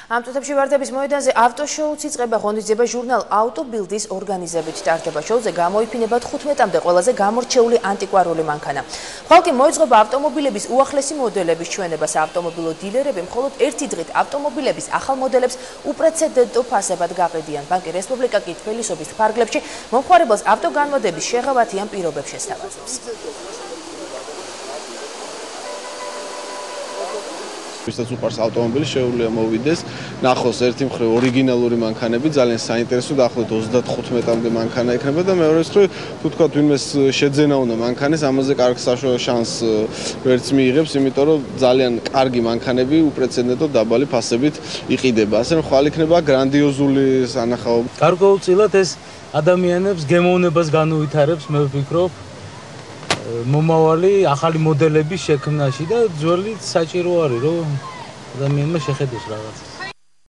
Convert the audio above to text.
Am წუთებში ვარდების მოედანზე ავტოშოუც იწყება. ღონისძიება ჟურნალ ავტობილდის ორგანიზებით ტარდება. შოუზე გამოიფინება 15-მდე ყველაზე გამორჩეული ანტიკვარული მანქანა. ხალხი მოეწყობა ავტომობილების უახლესი მოდელების ჩვენებას. ავტომობილო დილერები მხოლოდ ერთი დღით ავტომობილების ახალ მოდელებს უპრეცედენტო ფასებად გაყიდიან. ბანკი რესპუბლიკა კი თბილისობის ფარგლებში მომხმარებელს ავტოგანვადების შეღავათიან პირობებს შესთავაზებს. ვისაც უყვარს ავტომობილი შეუძლია მოვიდეს, ნახოს ერთი მხრივ ორიგინალური მანქანები, ძალიან საინტერესო დაახლოებით 35-მდე მანქანა იქნება და მეორე მხრივ თუ თქვა ვინმეს შეძენა უნდა მანქანის, ამაზე კარგ საშუალო შანსს ვერც მიიღებს, იმიტომ რომ ძალიან კარგი მანქანები უპრეცედენტო დაბალი ფასებით იყიდება. ასე რომ ხვალ იქნება გრანდიოზული სანახაობა. გარკვეულწილად ეს ადამიანებს გემოვნებას განუვითარებს, მე ვფიქრობ, მომავალი ახალი მოდელების შექმნაში და ძველი საჭირო არის რომ ადამიანმა შეხედოს რაღაცას.